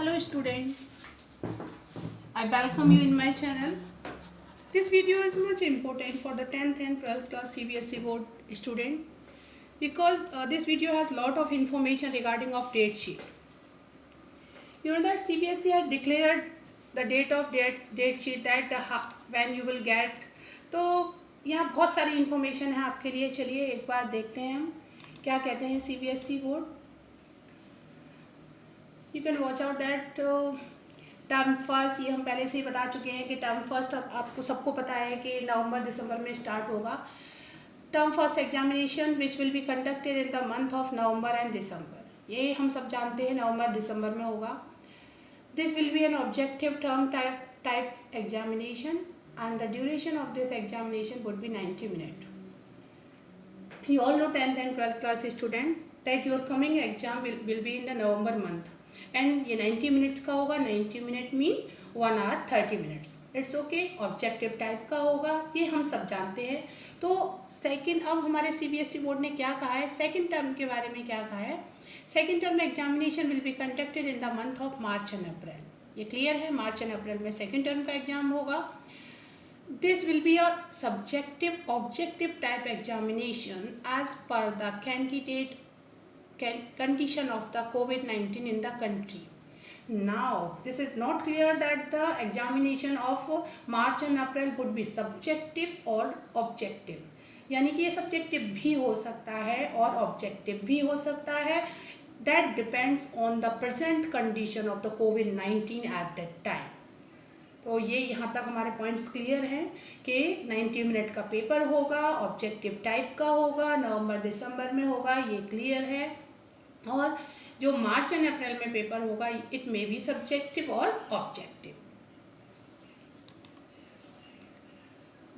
Hello student, I welcome you in my channel. This video is much important for the 10th and 12th class CBSE board student because this video has lot of information regarding of date sheet. You know that CBSE has declared the date sheet that when you will get. तो यहाँ बहुत सारी information है आपके लिए. चलिए एक बार देखते हैं हम क्या कहते हैं CBSE board. You can watch out that term first, ये हम पहले से ही बता चुके हैं कि टर्म फर्स्ट आपको सबको पता है कि नवंबर दिसंबर में स्टार्ट होगा. Term first examination which will be conducted in the month of November and December, ये हम सब जानते हैं नवंबर दिसंबर में होगा. This will be an objective term type examination and the duration of this examination would be 90 minute. You all know 10th and 12th class student that your coming exam will be in the November month. And ये 90 minute का होगा. 90 minute mean 1 hour 30 minutes. It's okay. Objective type का होगा, ये हम सब जानते हैं. तो सेकंड, अब हमारे CBSE बोर्ड ने क्या कहा है, सेकंड टर्म के बारे में क्या कहा है. Second term examination will be conducted in the month of March and April. ये क्लियर है, मार्च एंड अप्रैल में सेकंड टर्म का एग्जाम होगा. This will be a subjective objective type examination as per the candidate condition of the COVID-19 in the country. Now this is not clear that the examination of March and April would be subjective or objective. यानी कि ये subjective भी हो सकता है और objective भी हो सकता है. That depends on the present condition of the COVID-19 at that time. तो ये यहाँ तक हमारे पॉइंट्स क्लियर हैं कि 90 मिनट का पेपर होगा, ऑब्जेक्टिव टाइप का होगा, नवंबर दिसंबर में होगा, ये क्लियर है. और जो मार्च एंड अप्रैल में पेपर होगा इट मे बी सब्जेक्टिव और objective.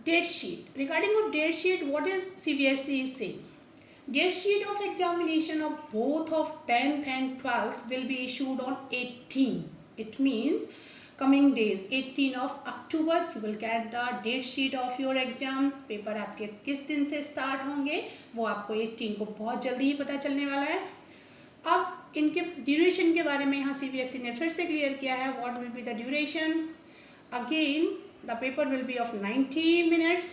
Date sheet, regarding of date sheet what is CBSE is saying. Date sheet of examination of both of 10th and 12th will be issued on 18. It means coming days 18 of October you will get the date sheet of your exams. Paper आपके किस दिन से start होंगे वो आपको 18 को बहुत जल्दी ही पता चलने वाला है. अब इनके ड्यूरेशन के बारे में यहाँ CBSE ने फिर से क्लियर किया है. What will be the duration. Again the paper will be of 90 minutes.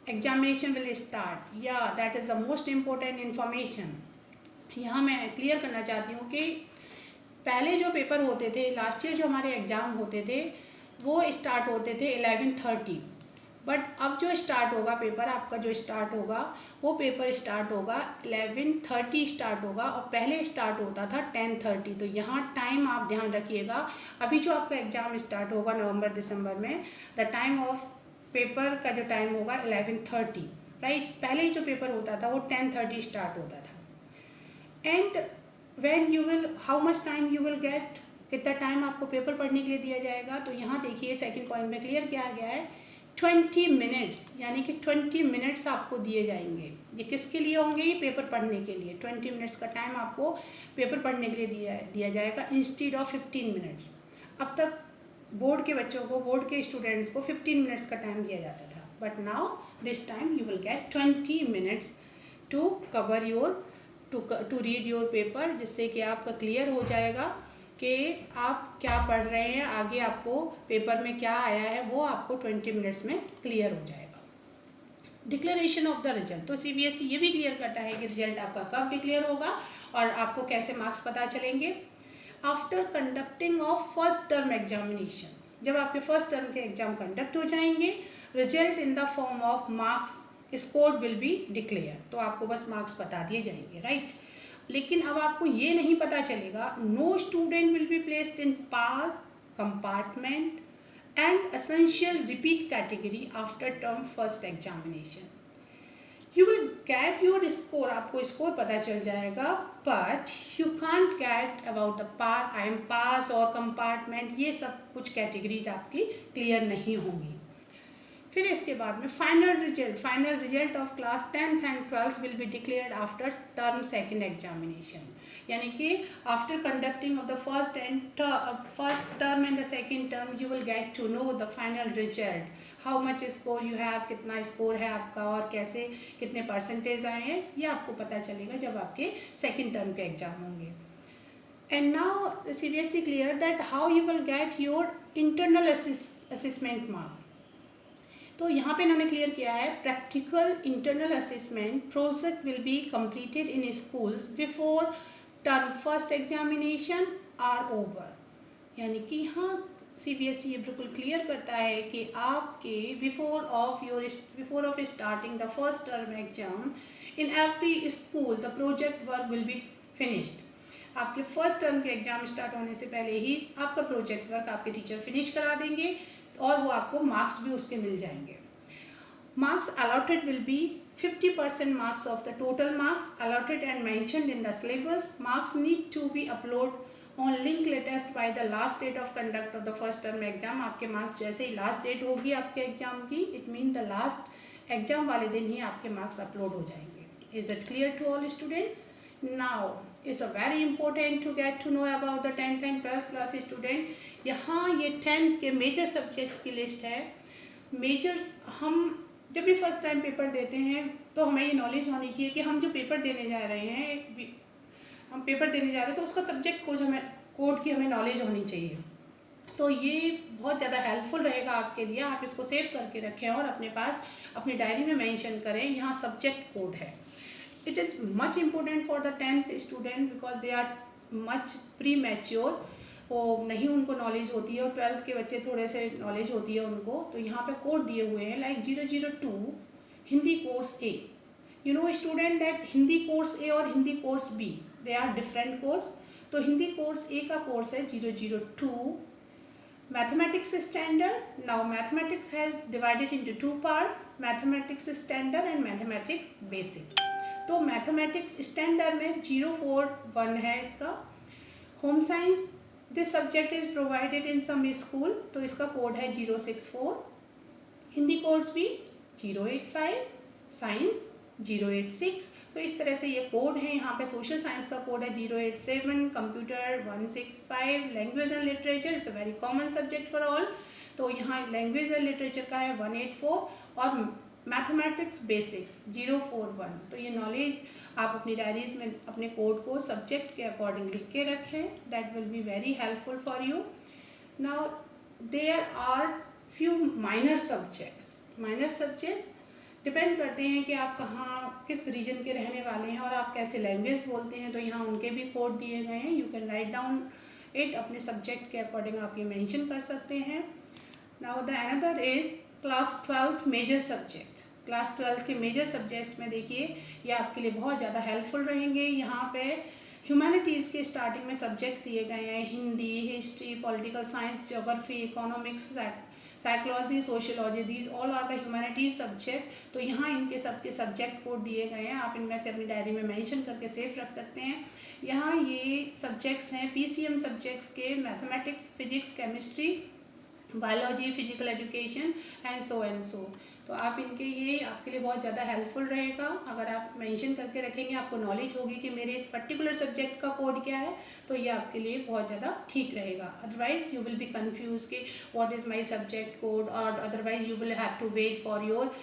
Examination will start. Yeah that is the most important information. यहाँ मैं क्लियर करना चाहती हूँ कि पहले जो पेपर होते थे, लास्ट ईयर जो हमारे एग्ज़ाम होते थे वो स्टार्ट होते थे 11:30. बट अब जो स्टार्ट होगा पेपर आपका, जो स्टार्ट होगा वो पेपर स्टार्ट होगा 11:30 स्टार्ट होगा और पहले स्टार्ट होता था 10:30. तो यहाँ टाइम आप ध्यान रखिएगा. अभी जो आपका एग्ज़ाम स्टार्ट होगा नवंबर दिसंबर में, द टाइम ऑफ पेपर का जो टाइम होगा 11:30, राइट. पहले ही जो पेपर होता था वो 10:30 स्टार्ट होता था. And when you will, how much time you will gate, कितना टाइम आपको पेपर पढ़ने के लिए दिया जाएगा. तो यहाँ देखिए सेकेंड पॉइंट में क्लियर किया गया है 20 मिनट्स, यानी कि 20 मिनट्स आपको दिए जाएंगे. ये किसके लिए होंगे, ये पेपर पढ़ने के लिए. 20 मिनट्स का टाइम आपको पेपर पढ़ने के लिए दिया जाएगा इंस्टीड ऑफ 15 मिनट्स. अब तक बोर्ड के बच्चों को, बोर्ड के स्टूडेंट्स को 15 मिनट्स का टाइम दिया जाता था. But now this time you will get 20 minutes to cover your to read your paper, जिससे कि आपका क्लियर हो जाएगा कि आप क्या पढ़ रहे हैं, आगे आपको पेपर में क्या आया है वो आपको 20 मिनट्स में क्लियर हो जाएगा. डिक्लेरेशन ऑफ द रिजल्ट, तो CBSE ये भी क्लियर करता है कि रिजल्ट आपका कब डिक्लेयर होगा और आपको कैसे मार्क्स पता चलेंगे. After conducting of first term examination, जब आपके फर्स्ट टर्म के एग्जाम कंडक्ट हो जाएंगे, result in the form of marks score will be declare. तो आपको बस मार्क्स बता दिए जाएंगे, राइट. लेकिन अब आपको ये नहीं पता चलेगा, no student will be placed in pass, compartment and essential repeat category after term first examination. You will get your score, आपको स्कोर पता चल जाएगा. But you can't get about the pass, I am pass और compartment, ये सब कुछ categories आपकी clear नहीं होंगी. फिर इसके बाद में final result of class 10th and 12th will be declared after term second examination. यानी कि after conducting of the first term and the second term you will get to know the final result, how much score you have, कितना score है आपका और कैसे कितने percentage आए हैं, ये आपको पता चलेगा जब आपके सेकंड टर्म के एग्जाम होंगे. And now the CBSE clear that how you will get your internal assessment mark. तो यहाँ पे इन्होंने क्लियर किया है practical internal assessment project will be completed in schools before term first examination are over. यानी कि यहाँ CBSE ये बिल्कुल क्लियर करता है कि आपके before of starting the first term exam in every school the project work will be finished. आपके फर्स्ट टर्म के एग्जाम स्टार्ट होने से पहले ही आपका प्रोजेक्ट वर्क आपके टीचर फिनिश करा देंगे और वो आपको मार्क्स भी उसके मिल जाएंगे. Marks allotted will be 50% marks of the total marks allotted and mentioned in the syllabus. Marks need to be upload on link latest by the last date of conduct of the first term exam. आपके marks जैसे ही last date होगी आपके exam की, it mean the last exam वाले दिन ही आपके मार्क्स अपलोड हो जाएंगे. Is it clear to all student? Now it's a very important to get to know about the 10th and 12th class student. यहाँ ये 10th के मेजर सब्जेक्ट्स की लिस्ट है. मेजर्स, हम जब भी फर्स्ट टाइम पेपर देते हैं तो हमें ये नॉलेज होनी चाहिए कि हम जो पेपर देने जा रहे हैं, हम पेपर देने जा रहे हैं तो उसका सब्जेक्ट कोड की हमें नॉलेज होनी चाहिए. तो ये बहुत ज़्यादा हेल्पफुल रहेगा आपके लिए. आप इसको सेव करके रखें और अपने पास अपनी डायरी में मेंशन करें. यहाँ सब्जेक्ट कोड है. It is much important for the 10th student because they are much premature. वो नहीं उनको नॉलेज होती है और 12th के बच्चे थोड़े से नॉलेज होती है उनको. तो यहाँ पे कोड दिए हुए हैं like 002 Hindi course A. You know student that Hindi course A और Hindi course B they are different course. तो हिंदी कोर्स ए का कोर्स है 002 mathematics standard. Now mathematics has divided into 2 parts, mathematics standard and mathematics basic. तो mathematics standard में 041 है इसका. Home science this subject is provided in some school, तो इसका code है 064. हिंदी कोर्स भी 085, साइंस 086. तो इस तरह से ये कोड है. यहाँ पे सोशल साइंस का कोड है 087, computer 165, language and literature is a very common subject for all. तो यहाँ लैंग्वेज एंड लिटरेचर का है 184 और मैथमेटिक्स बेसिक 041. तो ये नॉलेज आप अपनी डायरीज में अपने कोड को सब्जेक्ट के अकॉर्डिंग लिख के रखें. That will be very helpful for you. Now there are few minor subjects. Minor subject depend करते हैं कि आप कहाँ किस रीजन के रहने वाले हैं और आप कैसे लैंग्वेज बोलते हैं. तो यहाँ उनके भी कोड दिए गए हैं. You can write down it. अपने सब्जेक्ट के अकॉर्डिंग आप ये मेंशन कर सकते हैं. Now the another is class 12th major subject. Class 12th के मेजर सब्जेक्ट्स में देखिए ये आपके लिए बहुत ज़्यादा हेल्पफुल रहेंगे. यहाँ पे ह्यूमैनिटीज़ के स्टार्टिंग में सब्जेक्ट्स दिए गए हैं. Hindi, history, political science, geography, economics, psychology, sociology, these all are the humanities subject. तो यहाँ इनके सबके सब्जेक्ट कोड दिए गए हैं. आप इनमें से अपनी डायरी में मेंशन करके सेफ रख सकते हैं. यहाँ ये सब्जेक्ट्स हैं PCM सब्जेक्ट्स के, mathematics, physics, chemistry, biology, physical education and so. तो आप इनके ये आपके लिए बहुत ज़्यादा हेल्पफुल रहेगा. अगर आप मेंशन करके रखेंगे आपको नॉलेज होगी कि मेरे इस पर्टिकुलर सब्जेक्ट का कोड क्या है, तो ये आपके लिए बहुत ज़्यादा ठीक रहेगा. Otherwise you will be confuse कि what is my subject code, और otherwise you will have to wait for your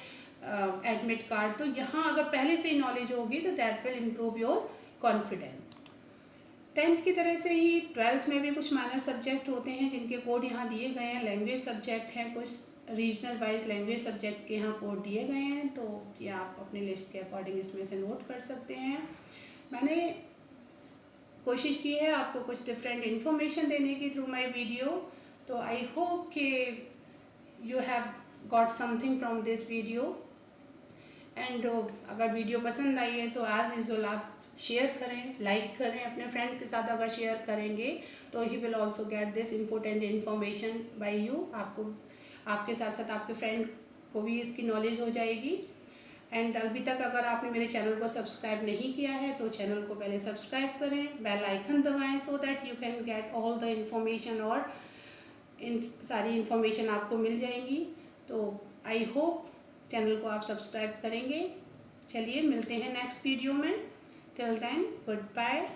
admit card. तो यहाँ अगर पहले से ही नॉलेज होगी तो that will improve your confidence. 10th की तरह से ही 12th में भी कुछ माइनर सब्जेक्ट होते हैं जिनके कोड यहाँ दिए गए हैं. लैंग्वेज सब्जेक्ट हैं, कुछ रीजनल वाइज लैंग्वेज सब्जेक्ट के यहाँ कोड दिए गए हैं. तो ये आप अपनी लिस्ट के अकॉर्डिंग इसमें से नोट कर सकते हैं. मैंने कोशिश की है आपको कुछ डिफरेंट इन्फॉर्मेशन देने की थ्रू माय वीडियो. तो आई होप कि you have got something from this video. And अगर वीडियो पसंद आई है तो एज यूजुअल आप शेयर करें, लाइक करें. अपने फ्रेंड के साथ अगर शेयर करेंगे तो he will also get this important information bye you. आपको आपके साथ साथ आपके फ्रेंड को भी इसकी नॉलेज हो जाएगी. एंड अभी तक अगर आपने मेरे चैनल को सब्सक्राइब नहीं किया है तो चैनल को पहले सब्सक्राइब करें, बेल आइकन दबाएं so that you can get all the information. और सारी इन्फॉर्मेशन आपको मिल जाएंगी. तो आई होप चैनल को आप सब्सक्राइब करेंगे. चलिए मिलते हैं नेक्स्ट वीडियो में. Till then good bye.